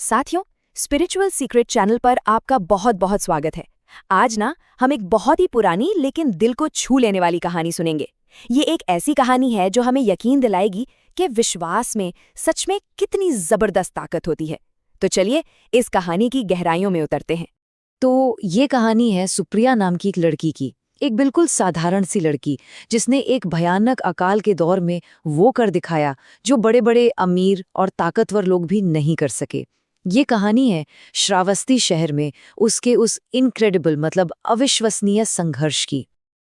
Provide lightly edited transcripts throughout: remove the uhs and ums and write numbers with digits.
साथियों, spiritual secret channel पर आपका बहुत बहुत स्वागत है। आज ना हम एक बहुत ही पुरानी लेकिन दिल को छू लेने वाली कहानी सुनेंगे। ये एक ऐसी कहानी है जो हमें यकीन दिलाएगी कि विश्वास में सच में कितनी जबरदस्त ताकत होती है। तो चलिए इस कहानी की गहराइयों में उतरते हैं। तो ये कहानी है सुप्रिया नाम की एक लड़की की। एक बिल्कुल साधारण सी लड़की जिसने एक भयानक अकाल के दौर में वो कर दिखाया जो बड़े बड़े अमीर और ताकतवर लोग भी नहीं कर सके। ये कहानी है श्रावस्ती शहर में उसके उस इनक्रेडिबल अविश्वसनीय संघर्ष की।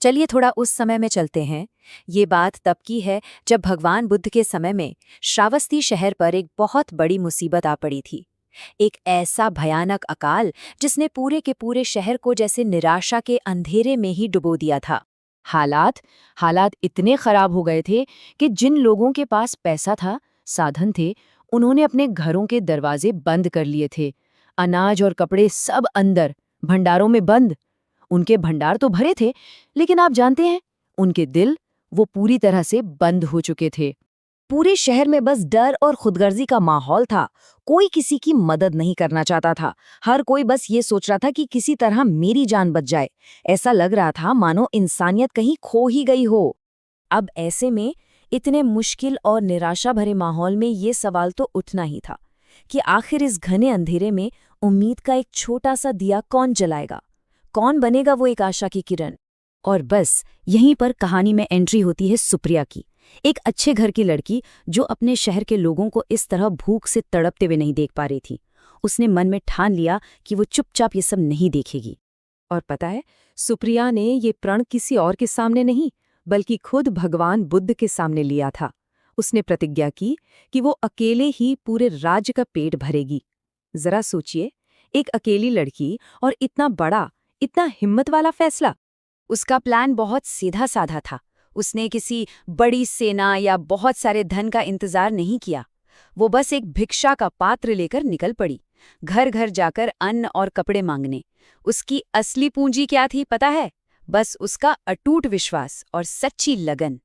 चलिए थोड़ा उस समय में चलते हैं। ये बात तब की है जब भगवान बुद्ध के समय में श्रावस्ती शहर पर एक बहुत बड़ी मुसीबत आ पड़ी थी। एक ऐसा भयानक अकाल जिसने पूरे के पूरे शहर को जैसे निराशा के अंधेरे में ही डुबो दिया था। हालात इतने खराब हो गए थे कि जिन लोगों के पास पैसा था, साधन थे, उन्होंने अपने घरों के दरवाजे बंद कर लिए थे। अनाज और कपड़े सब अंदर, भंडारों में बंद। उनके भंडार तो भरे थे, लेकिन आप जानते हैं, उनके दिल वो पूरी तरह से बंद हो चुके थे। पूरे शहर में बस डर और खुदगर्जी का माहौल था। कोई किसी की मदद नहीं करना चाहता था। हर कोई बस ये सोच रहा था कि किसी तरह मेरी जान बच जाए। ऐसा लग रहा था मानो इंसानियत कहीं खो ही गई हो। अब ऐसे में इतने मुश्किल और निराशा भरे माहौल में ये सवाल तो उठना ही था कि आखिर इस घने अंधेरे में उम्मीद का एक छोटा सा दिया कौन जलाएगा, कौन बनेगा वो एक आशा की किरण। और बस यहीं पर कहानी में एंट्री होती है सुप्रिया की। एक अच्छे घर की लड़की जो अपने शहर के लोगों को इस तरह भूख से तड़पते हुए नहीं देख पा रही थी। उसने मन में ठान लिया कि वो चुपचाप ये सब नहीं देखेगी। और पता है, सुप्रिया ने ये प्रण किसी और के सामने नहीं बल्कि खुद भगवान बुद्ध के सामने लिया था। उसने प्रतिज्ञा की कि वो अकेले ही पूरे राज्य का पेट भरेगी। जरा सोचिए, एक अकेली लड़की और इतना बड़ा, इतना हिम्मत वाला फैसला। उसका प्लान बहुत सीधा साधा था। उसने किसी बड़ी सेना या बहुत सारे धन का इंतजार नहीं किया। वो बस एक भिक्षा का पात्र लेकर निकल पड़ी, घर घर जाकर अन्न और कपड़े मांगने। उसकी असली पूंजी क्या थी पता है? बस उसका अटूट विश्वास और सच्ची लगन।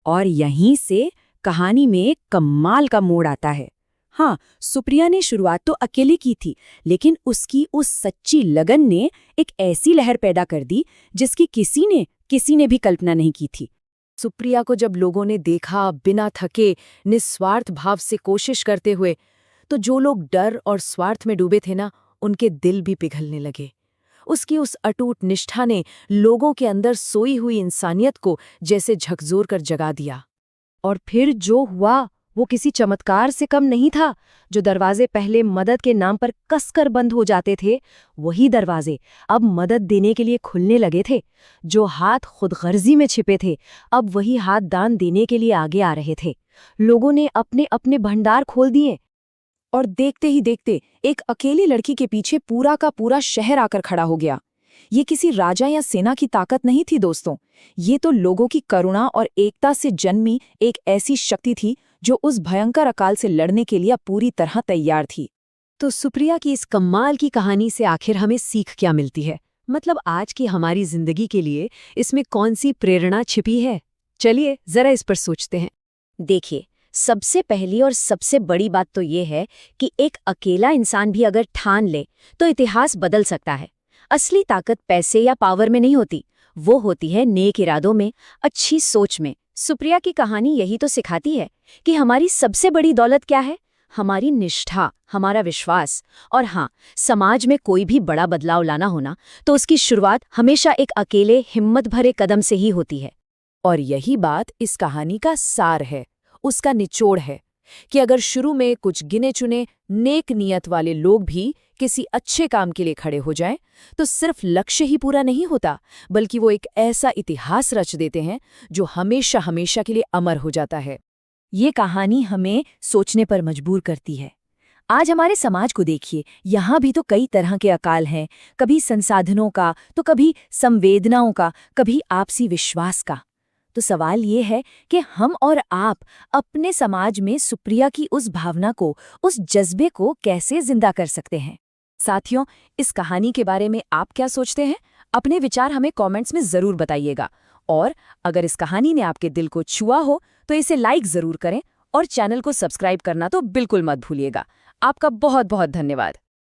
और यहीं से कहानी में कमाल का मोड़ आता है। हाँ, सुप्रिया ने शुरुआत तो अकेले की थी, लेकिन उसकी उस सच्ची लगन ने एक ऐसी लहर पैदा कर दी जिसकी किसी ने भी कल्पना नहीं की थी। सुप्रिया को जब लोगों ने देखा बिना थके, निस्वार्थ भाव से कोशिश करते हुए, तो जो लोग डर और स्वार्थ में डूबे थे ना, उनके दिल भी पिघलने लगे। उसकी उस अटूट निष्ठा ने लोगों के अंदर सोई हुई इंसानियत को जैसे झकझोर कर जगा दिया। और फिर जो हुआ वो किसी चमत्कार से कम नहीं था। जो दरवाजे पहले मदद के नाम पर कसकर बंद हो जाते थे, वही दरवाजे अब मदद देने के लिए खुलने लगे थे। जो हाथ खुदगर्जी में छिपे थे, अब वही हाथ दान देने के लिए आगे आ रहे थे। लोगों ने अपने अपने भंडार खोल दिए। और देखते ही देखते एक अकेली लड़की के पीछे पूरा का पूरा शहर आकर खड़ा हो गया। ये किसी राजा या सेना की ताकत नहीं थी दोस्तों, ये तो लोगों की करुणा और एकता से जन्मी एक ऐसी शक्ति थी जो उस भयंकर अकाल से लड़ने के लिए पूरी तरह तैयार थी। तो सुप्रिया की इस कमाल की कहानी से आखिर हमें सीख क्या मिलती है? आज की हमारी जिंदगी के लिए इसमें कौन सी प्रेरणा छिपी है? चलिए जरा इस पर सोचते हैं। देखिए, सबसे पहली और सबसे बड़ी बात तो ये है कि एक अकेला इंसान भी अगर ठान ले तो इतिहास बदल सकता है। असली ताकत पैसे या पावर में नहीं होती, वो होती है नेक इरादों में, अच्छी सोच में। सुप्रिया की कहानी यही तो सिखाती है कि हमारी सबसे बड़ी दौलत क्या है? हमारी निष्ठा, हमारा विश्वास। और हाँ, समाज में कोई भी बड़ा बदलाव लाना होना तो उसकी शुरुआत हमेशा एक अकेले हिम्मत भरे कदम से ही होती है। और यही बात इस कहानी का सार है, उसका निचोड़ है कि अगर शुरू में कुछ गिने चुने नेक नियत वाले लोग भी किसी अच्छे काम के लिए खड़े हो जाएं, तो सिर्फ लक्ष्य ही पूरा नहीं होता, बल्कि वो एक ऐसा इतिहास रच देते हैं जो हमेशा हमेशा के लिए अमर हो जाता है। ये कहानी हमें सोचने पर मजबूर करती है। आज हमारे समाज को देखिए, यहाँ भी तो कई तरह के अकाल हैं, कभी संसाधनों का, तो कभी संवेदनाओं का, कभी आपसी विश्वास का। तो सवाल ये है कि हम और आप अपने समाज में सुप्रिया की उस भावना को, उस जज्बे को कैसे जिंदा कर सकते हैं? साथियों, इस कहानी के बारे में आप क्या सोचते हैं? अपने विचार हमें कमेंट्स में जरूर बताइएगा। और अगर इस कहानी ने आपके दिल को छुआ हो तो इसे लाइक जरूर करें और चैनल को सब्सक्राइब करना तो बिल्कुल मत भूलिएगा। आपका बहुत बहुत धन्यवाद।